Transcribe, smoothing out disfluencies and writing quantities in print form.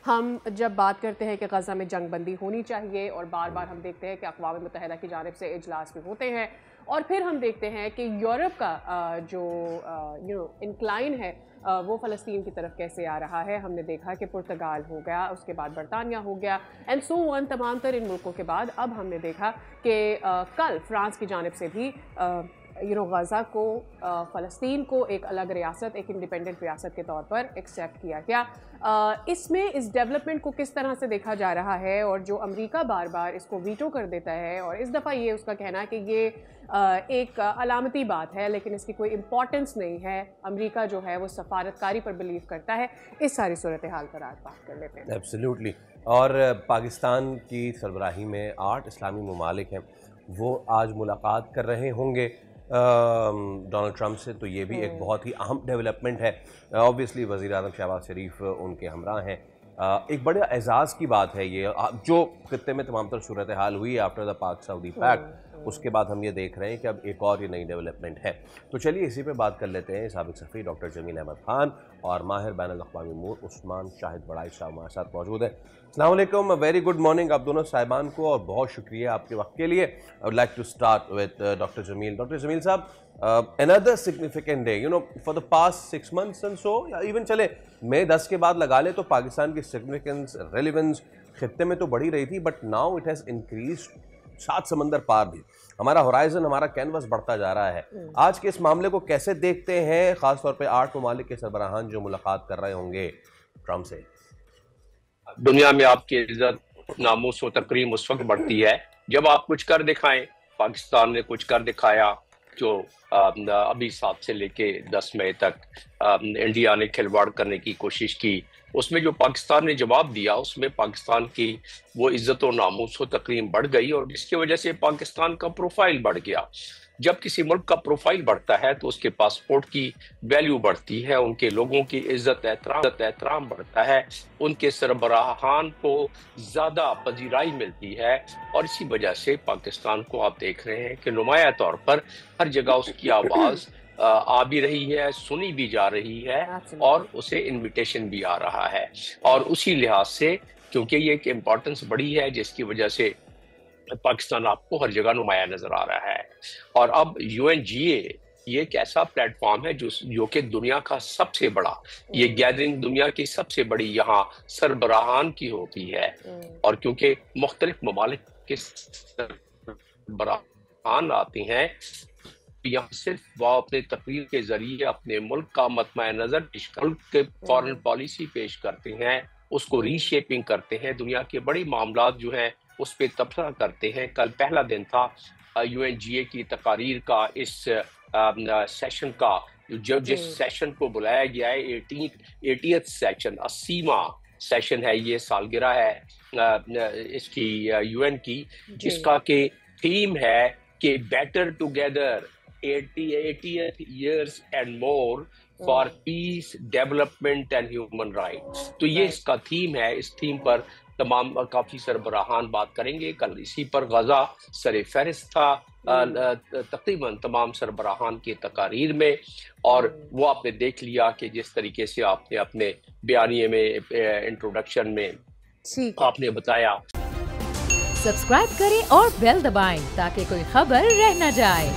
ہم جب بات کرتے ہیں کہ غزہ میں جنگ بندی ہونی چاہیے اور بار بار ہم دیکھتے ہیں کہ اقوام متحدہ کی جانب سے اجلاس بھی ہوتے ہیں اور پھر ہم دیکھتے ہیں کہ یورپ کا جو انکلائن ہے وہ فلسطین کی طرف کیسے آ رہا ہے. ہم نے دیکھا کہ پرتگال ہو گیا, اس کے بعد برطانیہ ہو گیا اینڈ سو آن, تمام تر ان ملکوں کے بعد اب ہم نے دیکھا کہ کل فرانس کی جانب سے بھی غزہ کو, فلسطین کو ایک الگ ریاست, ایک انڈیپینڈنٹ ریاست کے طور پر ایکسیپٹ کیا گیا. اس میں اس ڈیولپمنٹ کو کس طرح سے دیکھا جا رہا ہے, اور جو امریکہ بار بار اس کو ویٹو کر دیتا ہے اور اس دفعہ یہ اس کا کہنا ہے کہ یہ ایک علامتی بات ہے لیکن اس کی کوئی امپورٹنس نہیں ہے, امریکہ جو ہے وہ سفارتکاری پر بلیو کرتا ہے, اس ساری صورتحال پر آج بات کر لیتے ہیں. ایبسلیوٹلی. اور پاکستان کی سربراہی میں 8 اسلامی ممالک ہیں, وہ آج ملاقات کر رہے ہوں گے ڈونلڈ ٹرمپ سے, تو یہ بھی ایک بہت ہی اہم ڈیولپمنٹ ہے. آبویسلی وزیر اعظم شہباز شریف ان کے ہمراہ ہیں. ایک بڑے اعزاز کی بات ہے یہ, جو خطے میں تمام تر صورتحال ہوئی آفٹر دا پاک سعودی پیکٹ, اس کے بعد ہم یہ دیکھ رہے ہیں کہ اب ایک اور یہ نئی ڈیولپمنٹ ہے. تو چلیے اسی پہ بات کر لیتے ہیں. سابق سفیر ڈاکٹر جمیل احمد خان اور ماہر بین الاقوامی امور عثمان شاہد بڑائی صاحب ہمارے ساتھ موجود ہیں. السلام علیکم, ویری گڈ مارننگ آپ دونوں صاحبان کو, اور بہت شکریہ آپ کے وقت کے لیے. I would like to start with Dr. Jameel. Dr. Jameel صاحب, another significant day, for the past 6 months and so, even چلے مئی 10 کے بعد لگا لے تو پاکستان کی significance, relevance خطے میں تو بڑھی رہی تھی, but now it has increased 7 سمندر پار بھی. ہمارا ہورائزن, ہمارا کینوس بڑھتا جا رہا ہے. آج کے اس معاملے کو کیسے دیکھتے ہیں, خاص طور پہ 8 ممالک کے سربراہان جو ملاقات کر رہے ہوں گے ٹرمپ سے؟ دنیا میں آپ کی عزت, ناموس و تکریم اس وقت بڑھتی ہے جب آپ کچھ کر دکھائیں. پاکستان نے کچھ کر دکھایا, جو ابھی 7 سے لے کے 10 مئی تک انڈیا نے کھلواڑ کرنے کی کوشش کی, اس میں جو پاکستان نے جواب دیا, اس میں پاکستان کی وہ عزت و ناموس و تکریم بڑھ گئی, اور جس کی وجہ سے پاکستان کا پروفائل بڑھ گیا. جب کسی ملک کا پروفائل بڑھتا ہے تو اس کے پاسپورٹ کی ویلیو بڑھتی ہے, ان کے لوگوں کی عزت احترام بڑھتا ہے, ان کے سربراہان کو زیادہ پذیرائی ملتی ہے, اور اسی وجہ سے پاکستان کو آپ دیکھ رہے ہیں کہ نمایاں طور پر ہر جگہ اس کی آواز آ بھی رہی ہے, سنی بھی جا رہی ہے, اور اسے انویٹیشن بھی آ رہا ہے. اور اسی لحاظ سے کیونکہ یہ ایک امپورٹنس بڑی ہے, جس کی وجہ سے پاکستان آپ کو ہر جگہ نمایاں نظر آ رہا ہے. اور اب UNGA یہ ایک ایسا پلیٹ فارم ہے جو کہ دنیا کا سب سے بڑا, یہ گیدرنگ دنیا کی سب سے بڑی یہاں سربراہان کی ہوتی ہے, اور کیونکہ مختلف ممالک کے سربراہان آتے ہیں, یہاں صرف وہ اپنے تقریر کے ذریعے اپنے ملک کا مطمع نظر ملک کے فارن پالیسی پیش کرتے ہیں, اس کو ری شیپنگ کرتے ہیں, دنیا کے بڑے معاملات جو ہیں اس پہ تبصرہ کرتے ہیں. کل پہلا دن تھا UNGA کی تقاریر کا, اس سیشن کا, جس سیشن کو بلایا گیا ہے 80th سیشن, 80واں سیشن ہے, یہ سالگرہ ہے اس کی UN کی, جس کا کہ تھیم ہے کہ better together 80 years and more for peace, development and human rights. تو یہ اس کا تھیم ہے. اس تھیم پر تمام کافی سربراہان بات کریں گے. کل اسی پر غزہ سر فہرست تھا تقریباً تمام سربراہان کی تقاریر میں, اور وہ آپ نے دیکھ لیا کہ جس طریقے سے آپ نے اپنے بیانیے میں انٹروڈکشن میں آپ نے بتایا. سبسکرائب کریں اور بیل دبائیں تاکہ کوئی خبر رہ نہ جائے.